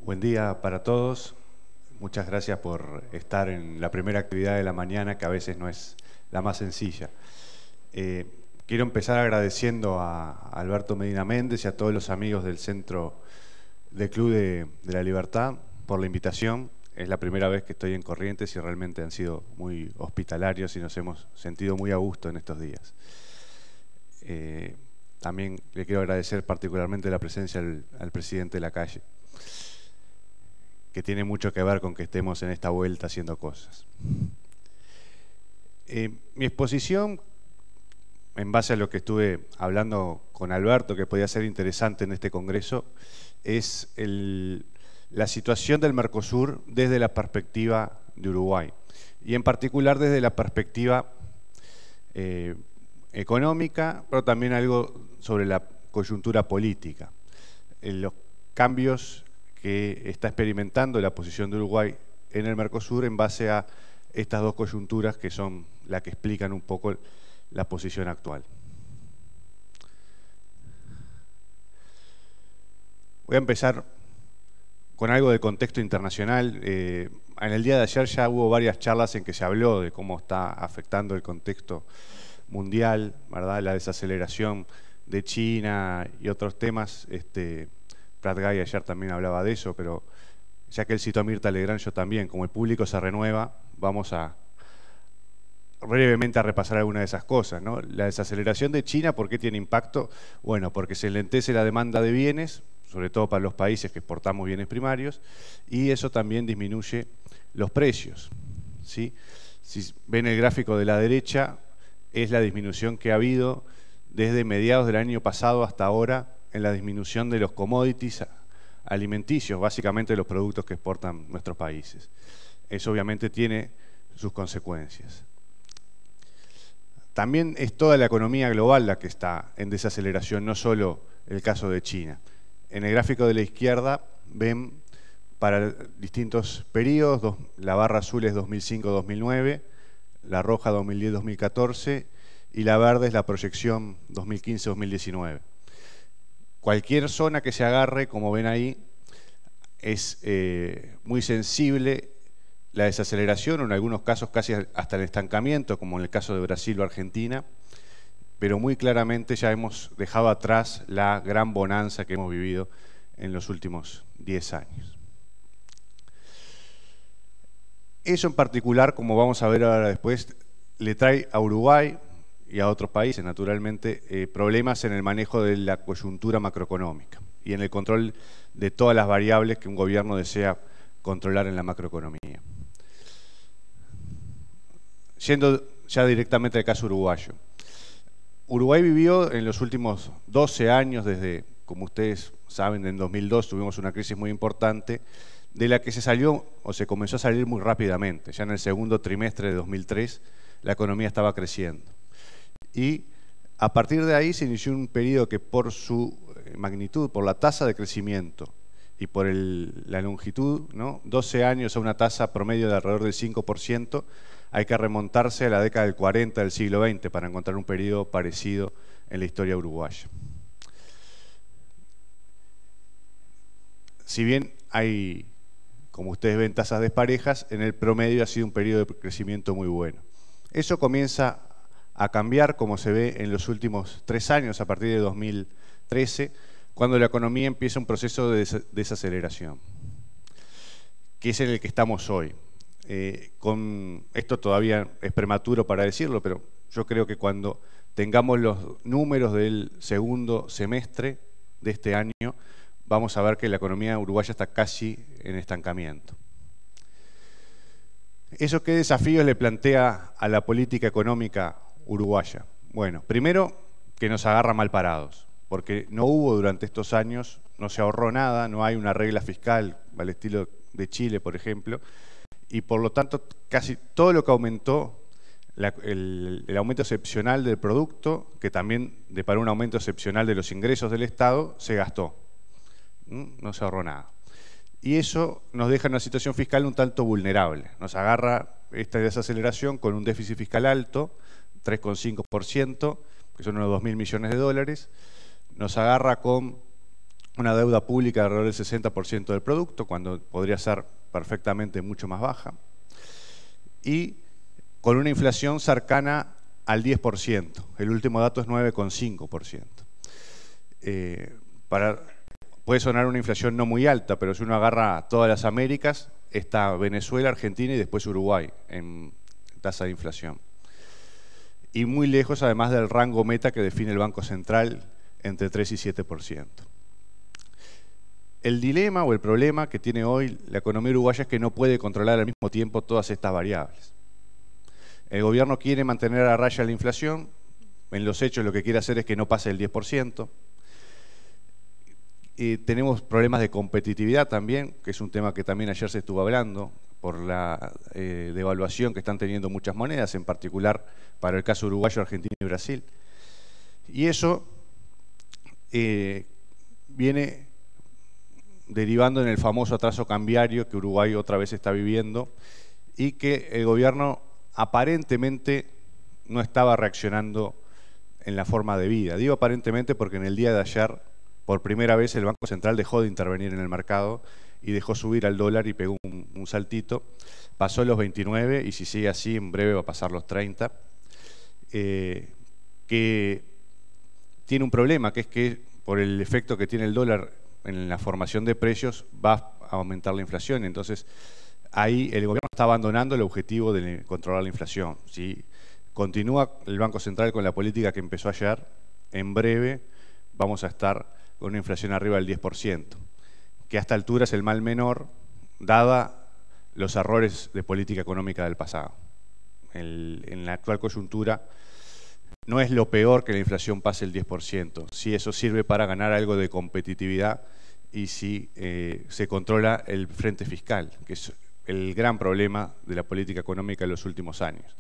Buen día para todos. Muchas gracias por estar en la primera actividad de la mañana, que a veces no es la más sencilla. Quiero empezar agradeciendo a Alberto Medina Méndez y a todos los amigos del Centro del Club de la Libertad por la invitación. Es la primera vez que estoy en Corrientes y realmente han sido muy hospitalarios y nos hemos sentido muy a gusto en estos días. También le quiero agradecer particularmente la presencia al presidente Lacalle, que tiene mucho que ver con que estemos en esta vuelta haciendo cosas. Mi exposición, en base a lo que estuve hablando con Alberto, que podía ser interesante en este congreso, es la situación del Mercosur desde la perspectiva de Uruguay, y en particular desde la perspectiva económica, pero también algo sobre la coyuntura política, los cambios que está experimentando la posición de Uruguay en el Mercosur en base a estas dos coyunturas que son las que explican un poco la posición actual. Voy a empezar con algo de contexto internacional. En el día de ayer ya hubo varias charlas en que se habló de cómo está afectando el contexto mundial, ¿verdad? La desaceleración de China y otros temas. Prat Guy ayer también hablaba de eso, pero ya que él citó a Mirta Legrand, yo también, como el público se renueva, vamos a brevemente a repasar algunas de esas cosas, ¿no? La desaceleración de China, ¿por qué tiene impacto? Bueno, porque se lentece la demanda de bienes, sobre todo para los países que exportamos bienes primarios, y eso también disminuye los precios, ¿sí? Si ven el gráfico de la derecha, es la disminución que ha habido desde mediados del año pasado hasta ahora en la disminución de los commodities alimenticios, básicamente los productos que exportan nuestros países. Eso obviamente tiene sus consecuencias. También es toda la economía global la que está en desaceleración, no solo el caso de China. En el gráfico de la izquierda ven para distintos periodos, la barra azul es 2005-2009, la roja 2010-2014 y la verde es la proyección 2015-2019. Cualquier zona que se agarre, como ven ahí, es muy sensible la desaceleración, o en algunos casos casi hasta el estancamiento, como en el caso de Brasil o Argentina, pero muy claramente ya hemos dejado atrás la gran bonanza que hemos vivido en los últimos 10 años. Eso en particular, como vamos a ver ahora después, le trae a Uruguay y a otros países, naturalmente, problemas en el manejo de la coyuntura macroeconómica y en el control de todas las variables que un gobierno desea controlar en la macroeconomía. Yendo ya directamente al caso uruguayo. Uruguay vivió en los últimos 12 años, desde, como ustedes saben, en 2002 tuvimos una crisis muy importante, de la que se salió o se comenzó a salir muy rápidamente. Ya en el segundo trimestre de 2003 la economía estaba creciendo. Y a partir de ahí se inició un periodo que por su magnitud, por la tasa de crecimiento y por la longitud, ¿no? 12 años a una tasa promedio de alrededor del 5%, hay que remontarse a la década del 40 del siglo XX para encontrar un periodo parecido en la historia uruguaya. Si bien hay, como ustedes ven, tasas desparejas, en el promedio ha sido un periodo de crecimiento muy bueno. Eso comienza a cambiar, como se ve en los últimos 3 años, a partir de 2013, cuando la economía empieza un proceso de desaceleración, que es en el que estamos hoy. Con esto todavía es prematuro para decirlo, pero yo creo que cuando tengamos los números del segundo semestre de este año, vamos a ver que la economía uruguaya está casi en estancamiento. ¿Eso qué desafíos le plantea a la política económica uruguaya? Bueno, primero, que nos agarra mal parados, porque no hubo durante estos años, no se ahorró nada, no hay una regla fiscal al estilo de Chile, por ejemplo, y por lo tanto casi todo lo que aumentó, el aumento excepcional del producto, que también deparó un aumento excepcional de los ingresos del Estado, se gastó. No se ahorró nada. Y eso nos deja en una situación fiscal un tanto vulnerable. Nos agarra esta desaceleración con un déficit fiscal alto, 3,5%, que son unos 2.000 millones de dólares. Nos agarra con una deuda pública de alrededor del 60% del producto, cuando podría ser perfectamente mucho más baja, y con una inflación cercana al 10%. El último dato es 9,5%. Puede sonar una inflación no muy alta, pero si uno agarra todas las Américas, está Venezuela, Argentina y después Uruguay en tasa de inflación. Y muy lejos, además, del rango meta que define el Banco Central, entre 3 y 7%. El dilema o el problema que tiene hoy la economía uruguaya es que no puede controlar al mismo tiempo todas estas variables. El gobierno quiere mantener a raya la inflación, en los hechos lo que quiere hacer es que no pase el 10%. Tenemos problemas de competitividad también, que es un tema que también ayer se estuvo hablando, por la devaluación que están teniendo muchas monedas, en particular para el caso uruguayo, Argentina y Brasil. Y eso viene derivando en el famoso atraso cambiario que Uruguay otra vez está viviendo y que el gobierno aparentemente no estaba reaccionando en la forma debida. Digo aparentemente porque en el día de ayer, por primera vez, el Banco Central dejó de intervenir en el mercado y dejó subir al dólar y pegó un saltito. Pasó los 29 y si sigue así, en breve va a pasar los 30. Que tiene un problema, que es que por el efecto que tiene el dólar en la formación de precios va a aumentar la inflación. Entonces, ahí el gobierno está abandonando el objetivo de controlar la inflación. Si continúa el Banco Central con la política que empezó ayer, en breve vamos a estar con una inflación arriba del 10%, que a esta altura es el mal menor, dada los errores de política económica del pasado. En la actual coyuntura no es lo peor que la inflación pase el 10%, si eso sirve para ganar algo de competitividad y si se controla el frente fiscal, que es el gran problema de la política económica en los últimos años.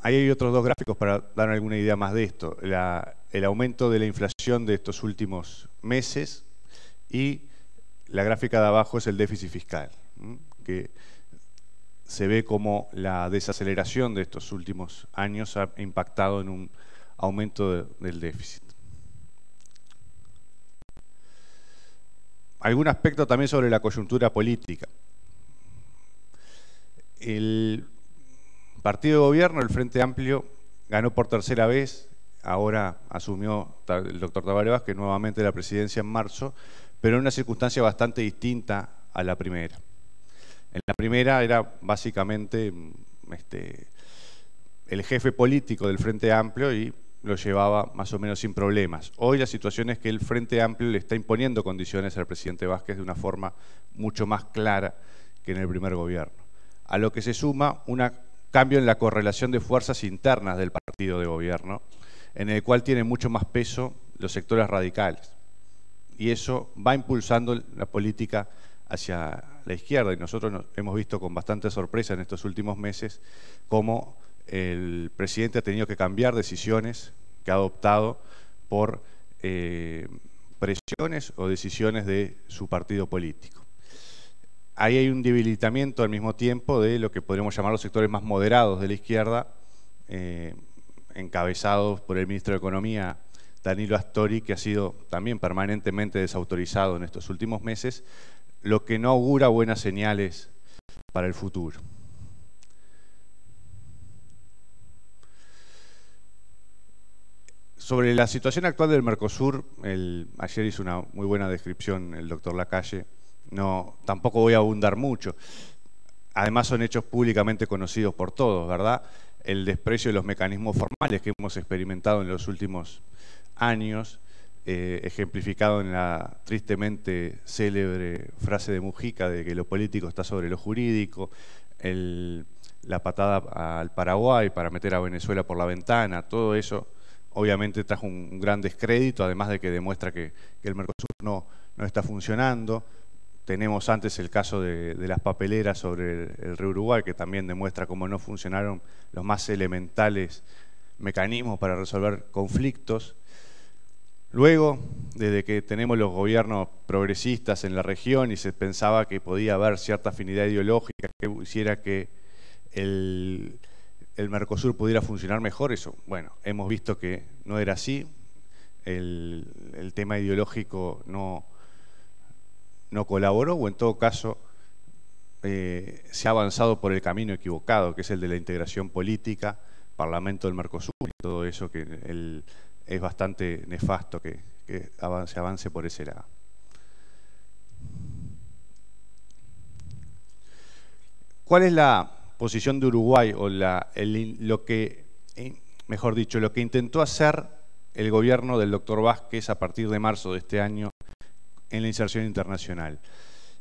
Ahí hay otros dos gráficos para dar alguna idea más de esto. El aumento de la inflación de estos últimos meses y la gráfica de abajo es el déficit fiscal, que se ve como la desaceleración de estos últimos años ha impactado en un aumento del déficit. Algún aspecto también sobre la coyuntura política. El partido de gobierno, el Frente Amplio, ganó por tercera vez, ahora asumió el doctor Tabaré Vázquez nuevamente la presidencia en marzo, pero en una circunstancia bastante distinta a la primera. En la primera era básicamente el jefe político del Frente Amplio y lo llevaba más o menos sin problemas. Hoy la situación es que el Frente Amplio le está imponiendo condiciones al presidente Vázquez de una forma mucho más clara que en el primer gobierno. A lo que se suma un cambio en la correlación de fuerzas internas del partido de gobierno, en el cual tienen mucho más peso los sectores radicales. Y eso va impulsando la política hacia la izquierda. Y nosotros hemos visto con bastante sorpresa en estos últimos meses cómo el presidente ha tenido que cambiar decisiones que ha adoptado por presiones o decisiones de su partido político. Ahí hay un debilitamiento al mismo tiempo de lo que podríamos llamar los sectores más moderados de la izquierda, encabezados por el ministro de Economía, Danilo Astori, que ha sido también permanentemente desautorizado en estos últimos meses, lo que no augura buenas señales para el futuro. Sobre la situación actual del Mercosur, ayer hizo una muy buena descripción el doctor Lacalle. Tampoco voy a abundar mucho. Además son hechos públicamente conocidos por todos, ¿verdad? El desprecio de los mecanismos formales que hemos experimentado en los últimos años, ejemplificado en la tristemente célebre frase de Mujica de que lo político está sobre lo jurídico, la patada al Paraguay para meter a Venezuela por la ventana, todo eso obviamente trajo un gran descrédito, además de que demuestra que el Mercosur no está funcionando. Tenemos antes el caso de las papeleras sobre el río Uruguay, que también demuestra cómo no funcionaron los más elementales mecanismos para resolver conflictos. Luego, desde que tenemos los gobiernos progresistas en la región y se pensaba que podía haber cierta afinidad ideológica que hiciera que el Mercosur pudiera funcionar mejor, eso, bueno, hemos visto que no era así. El tema ideológico no colaboró, o en todo caso se ha avanzado por el camino equivocado, que es el de la integración política, Parlamento del Mercosur y todo eso, que es bastante nefasto que se avance por ese lado. ¿Cuál es la posición de Uruguay, o mejor dicho, lo que intentó hacer el gobierno del doctor Vázquez a partir de marzo de este año en la inserción internacional?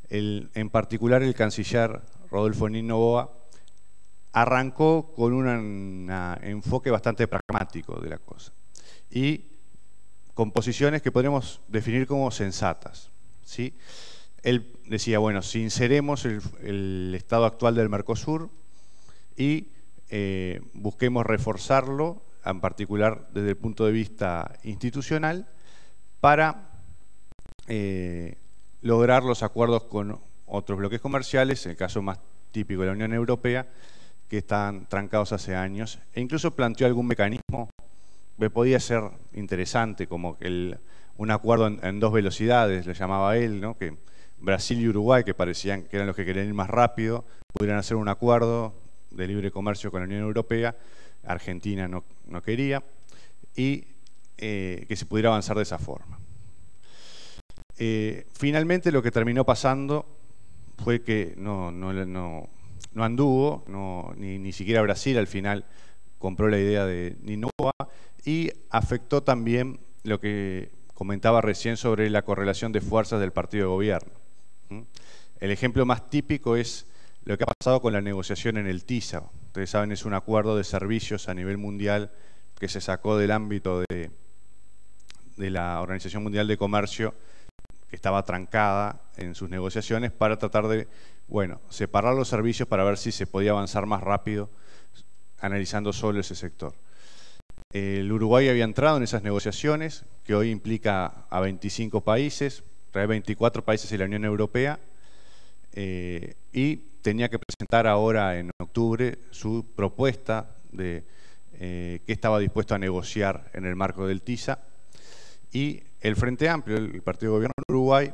En particular, el canciller Rodolfo Noboa arrancó con un enfoque bastante pragmático de la cosa y con posiciones que podríamos definir como sensatas, ¿sí? Él decía, bueno, sinceremos el estado actual del Mercosur y busquemos reforzarlo, en particular desde el punto de vista institucional, para lograr los acuerdos con otros bloques comerciales, en el caso más típico de la Unión Europea, que están trancados hace años, e incluso planteó algún mecanismo que podía ser interesante, como un acuerdo en 2 velocidades, le llamaba él, ¿no? Que Brasil y Uruguay, que parecían que eran los que querían ir más rápido, pudieran hacer un acuerdo de libre comercio con la Unión Europea. Argentina no quería, y que se pudiera avanzar de esa forma. Finalmente lo que terminó pasando fue que no anduvo, ni siquiera Brasil al final compró la idea de Noboa, y afectó también lo que comentaba recién sobre la correlación de fuerzas del partido de gobierno. El ejemplo más típico es lo que ha pasado con la negociación en el TISA. Ustedes saben, es un acuerdo de servicios a nivel mundial que se sacó del ámbito de la Organización Mundial de Comercio, que estaba trancada en sus negociaciones, para tratar de, bueno, separar los servicios para ver si se podía avanzar más rápido analizando solo ese sector. El Uruguay había entrado en esas negociaciones, que hoy implica a 25 países, 24 países de la Unión Europea, y tenía que presentar ahora en octubre su propuesta de qué estaba dispuesto a negociar en el marco del TISA. Y el Frente Amplio, el partido de gobierno de Uruguay,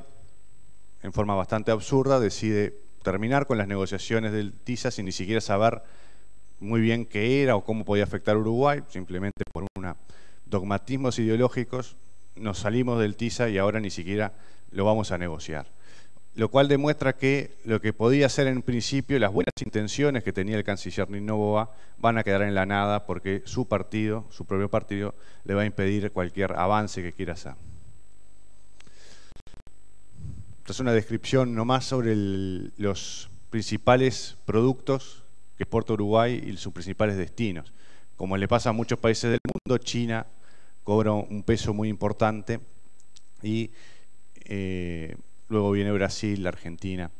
en forma bastante absurda, decide terminar con las negociaciones del TISA sin ni siquiera saber muy bien qué era o cómo podía afectar a Uruguay. Simplemente por dogmatismos ideológicos nos salimos del TISA y ahora ni siquiera lo vamos a negociar. Lo cual demuestra que lo que podía ser en principio, las buenas intenciones que tenía el canciller Noboa, van a quedar en la nada, porque su propio partido, le va a impedir cualquier avance que quiera hacer. Esta es una descripción nomás sobre los principales productos que exporta Uruguay y sus principales destinos. Como le pasa a muchos países del mundo, China cobra un peso muy importante, y luego viene Brasil, la Argentina.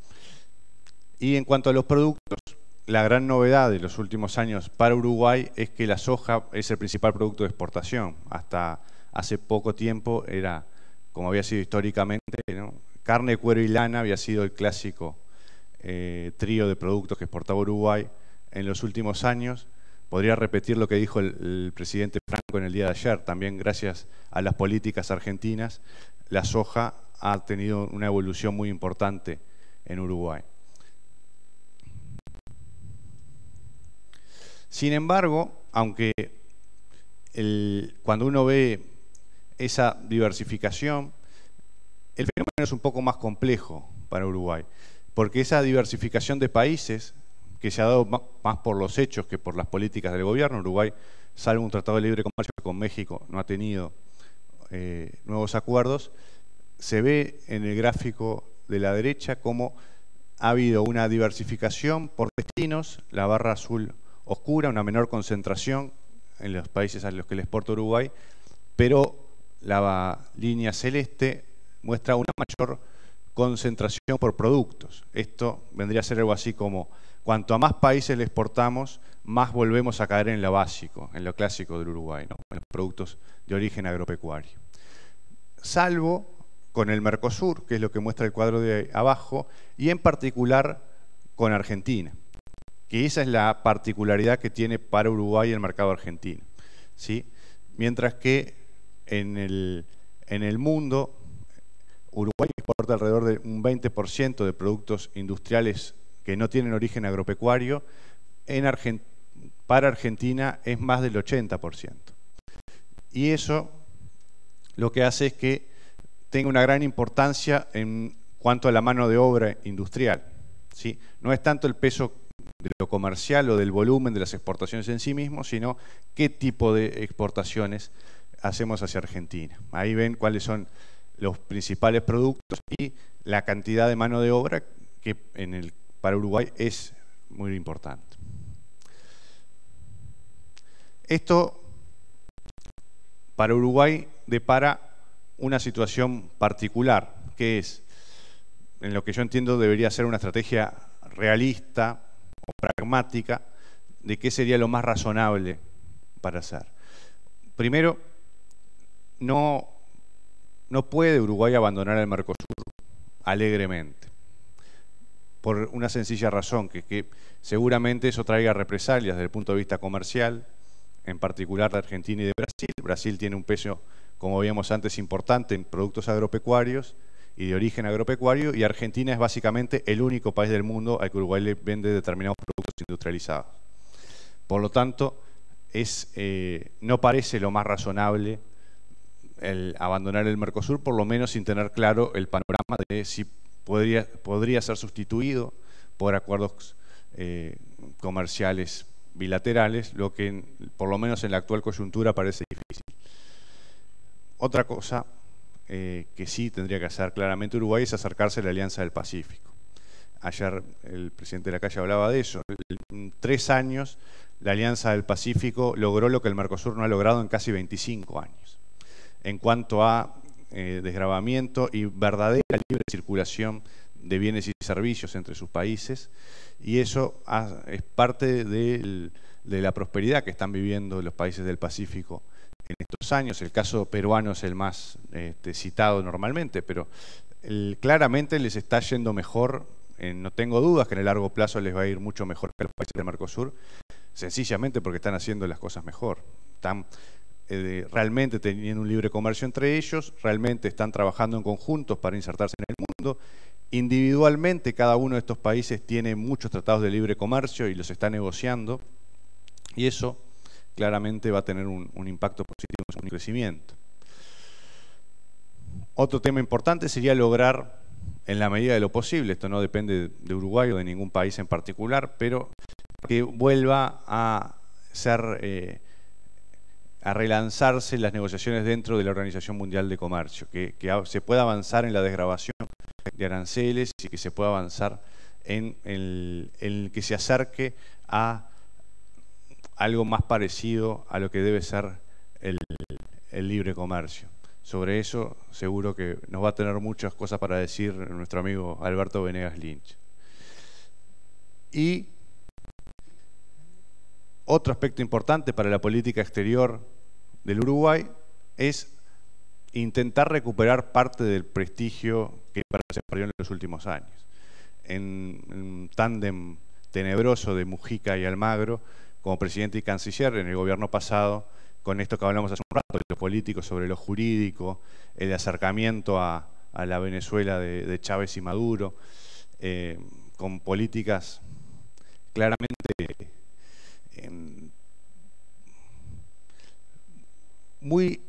Y en cuanto a los productos, la gran novedad de los últimos años para Uruguay es que la soja es el principal producto de exportación. Hasta hace poco tiempo era, como había sido históricamente, ¿no? Carne, cuero y lana había sido el clásico trío de productos que exportaba Uruguay. En los últimos años, podría repetir lo que dijo el presidente Franco en el día de ayer, también gracias a las políticas argentinas, la soja ha tenido una evolución muy importante en Uruguay. Sin embargo, aunque cuando uno ve esa diversificación, el fenómeno es un poco más complejo para Uruguay, porque esa diversificación de países, que se ha dado más por los hechos que por las políticas del gobierno, Uruguay, salvo un tratado de libre comercio con México, no ha tenido nuevos acuerdos, se ve en el gráfico de la derecha cómo ha habido una diversificación por destinos, la barra azul oscura, una menor concentración en los países a los que le exporta Uruguay, pero la línea celeste muestra una mayor concentración por productos. Esto vendría a ser algo así como: cuanto a más países le exportamos, más volvemos a caer en lo básico, en lo clásico del Uruguay, ¿no? En los productos de origen agropecuario. Salvo con el Mercosur, que es lo que muestra el cuadro de abajo, y en particular con Argentina. que esa es la particularidad que tiene para Uruguay el mercado argentino, ¿sí? Mientras que en el mundo, Uruguay exporta alrededor de un 20% de productos industriales que no tienen origen agropecuario. Para Argentina es más del 80%. Y eso lo que hace es que tenga una gran importancia en cuanto a la mano de obra industrial, ¿sí? No es tanto el peso de lo comercial o del volumen de las exportaciones en sí mismo, sino qué tipo de exportaciones hacemos hacia Argentina. Ahí ven cuáles son los principales productos y la cantidad de mano de obra que para Uruguay es muy importante. Esto para Uruguay depara una situación particular, que es, en lo que yo entiendo debería ser una estrategia realista o pragmática de qué sería lo más razonable para hacer. Primero, no puede Uruguay abandonar el Mercosur alegremente, por una sencilla razón, que seguramente eso traiga represalias desde el punto de vista comercial, en particular de Argentina y de Brasil. Brasil tiene un peso, como veíamos antes, importante en productos agropecuarios y de origen agropecuario, y Argentina es básicamente el único país del mundo al que Uruguay le vende determinados productos industrializados. Por lo tanto, no parece lo más razonable el abandonar el Mercosur, por lo menos sin tener claro el panorama de si podría ser sustituido por acuerdos comerciales bilaterales, lo que por lo menos en la actual coyuntura parece difícil. Otra cosa que sí tendría que hacer claramente Uruguay es acercarse a la Alianza del Pacífico. Ayer el presidente Lacalle hablaba de eso. En 3 años la Alianza del Pacífico logró lo que el Mercosur no ha logrado en casi 25 años. En cuanto a desgravamiento y verdadera libre circulación de bienes y servicios entre sus países, y eso es parte de la prosperidad que están viviendo los países del Pacífico en estos años. El caso peruano es el más citado normalmente, pero claramente les está yendo mejor. No tengo dudas que en el largo plazo les va a ir mucho mejor que a los países del Mercosur, sencillamente porque están haciendo las cosas mejor. Están realmente teniendo un libre comercio entre ellos, realmente están trabajando en conjuntos para insertarse en el mundo. Individualmente cada uno de estos países tiene muchos tratados de libre comercio y los está negociando, y eso claramente va a tener un impacto positivo en su crecimiento. Otro tema importante sería lograr, en la medida de lo posible, esto no depende de Uruguay o de ningún país en particular, pero que vuelva a relanzarse las negociaciones dentro de la Organización Mundial de Comercio, que se pueda avanzar en la desgravación de aranceles y que se pueda avanzar en el que se acerque a algo más parecido a lo que debe ser el libre comercio. Sobre eso seguro que nos va a tener muchas cosas para decir nuestro amigo Alberto Venegas Lynch. Y otro aspecto importante para la política exterior del Uruguay es intentar recuperar parte del prestigio que se perdió en los últimos años. En un tándem tenebroso de Mujica y Almagro, como presidente y canciller en el gobierno pasado, con esto que hablamos hace un rato, de lo político sobre lo jurídico, el acercamiento a la Venezuela de Chávez y Maduro, con políticas claramente muy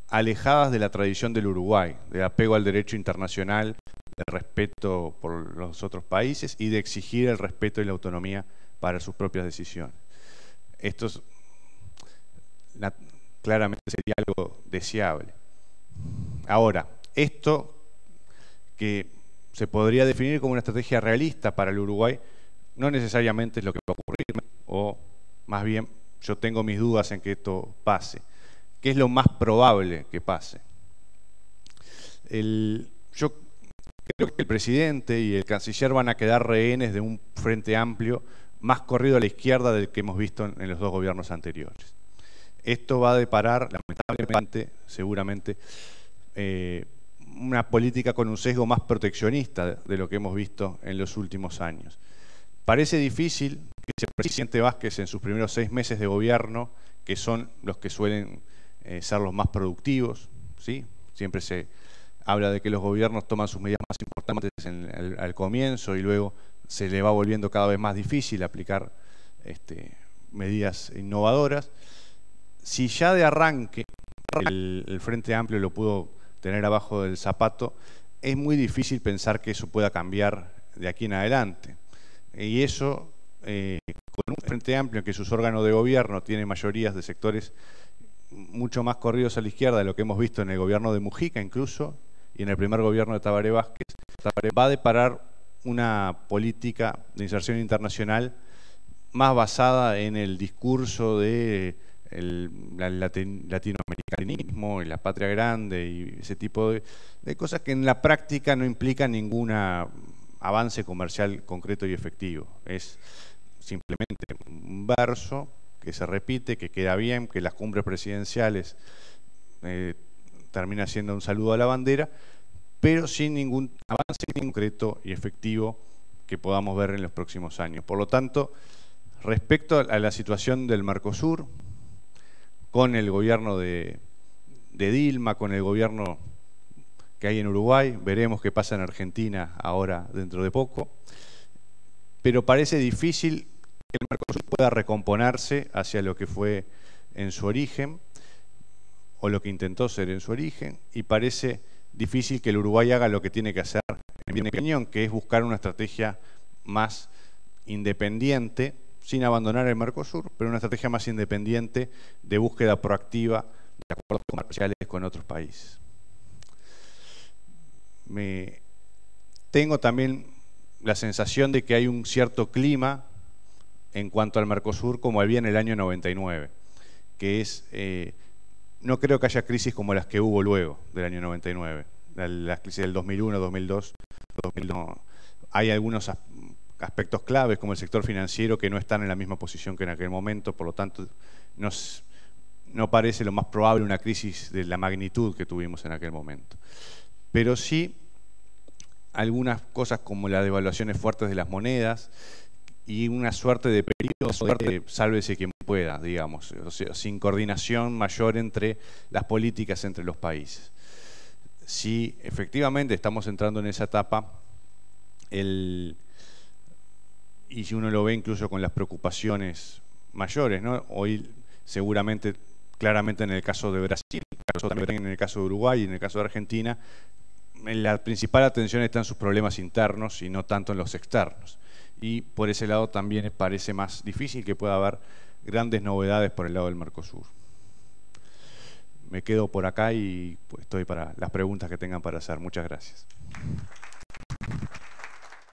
alejadas de la tradición del Uruguay, de apego al derecho internacional, de respeto por los otros países y de exigir el respeto y la autonomía para sus propias decisiones. Esto claramente sería algo deseable. Ahora, esto que se podría definir como una estrategia realista para el Uruguay, no necesariamente es lo que va a ocurrir, o más bien yo tengo mis dudas en que esto pase. ¿Qué es lo más probable que pase? Yo creo que el presidente y el canciller van a quedar rehenes de un frente amplio más corrido a la izquierda del que hemos visto en los 2 gobiernos anteriores. Esto va a deparar, lamentablemente, seguramente, una política con un sesgo más proteccionista de lo que hemos visto en los últimos años. Parece difícil vicepresidente Vázquez en sus primeros 6 meses de gobierno, que son los que suelen ser los más productivos, ¿sí? Siempre se habla de que los gobiernos toman sus medidas más importantes al comienzo y luego se le va volviendo cada vez más difícil aplicar medidas innovadoras. Si ya de arranque el Frente Amplio lo pudo tener abajo del zapato, es muy difícil pensar que eso pueda cambiar de aquí en adelante. Y eso, con un Frente Amplio en que sus órganos de gobierno tienen mayorías de sectores mucho más corridos a la izquierda de lo que hemos visto en el gobierno de Mujica incluso, y en el primer gobierno de Tabaré Vázquez, va a deparar una política de inserción internacional más basada en el discurso de latinoamericanismo y la patria grande y ese tipo de cosas que en la práctica no implican ningún avance comercial concreto y efectivo. Es simplemente un verso que se repite, que queda bien, que las cumbres presidenciales termina siendo un saludo a la bandera, pero sin ningún avance concreto y efectivo que podamos ver en los próximos años. Por lo tanto, respecto a la situación del Mercosur, con el gobierno de Dilma, con el gobierno que hay en Uruguay, veremos qué pasa en Argentina ahora dentro de poco, pero parece difícil que el Mercosur pueda recomponerse hacia lo que fue en su origen, o lo que intentó ser en su origen, y parece difícil que el Uruguay haga lo que tiene que hacer, en mi opinión, que es buscar una estrategia más independiente, sin abandonar el Mercosur, pero una estrategia más independiente de búsqueda proactiva de acuerdos comerciales con otros países. Tengo también la sensación de que hay un cierto clima en cuanto al Mercosur como había en el año 99, que es, no creo que haya crisis como las que hubo luego del año 99, las crisis del 2001, 2002, 2002. Hay algunos aspectos claves como el sector financiero que no están en la misma posición que en aquel momento, por lo tanto no parece lo más probable una crisis de la magnitud que tuvimos en aquel momento. Pero sí algunas cosas como las devaluaciones fuertes de las monedas y una suerte de periodo de sálvese quien pueda, digamos, o sea, sin coordinación mayor entre las políticas entre los países. Si efectivamente estamos entrando en esa etapa, y si uno lo ve incluso con las preocupaciones mayores, ¿no? Hoy seguramente, claramente en el caso de Brasil, también en el caso de Uruguay y en el caso de Argentina, la principal atención está en sus problemas internos y no tanto en los externos. Y por ese lado también parece más difícil que pueda haber grandes novedades por el lado del Mercosur. Me quedo por acá y pues, estoy para las preguntas que tengan para hacer. Muchas gracias.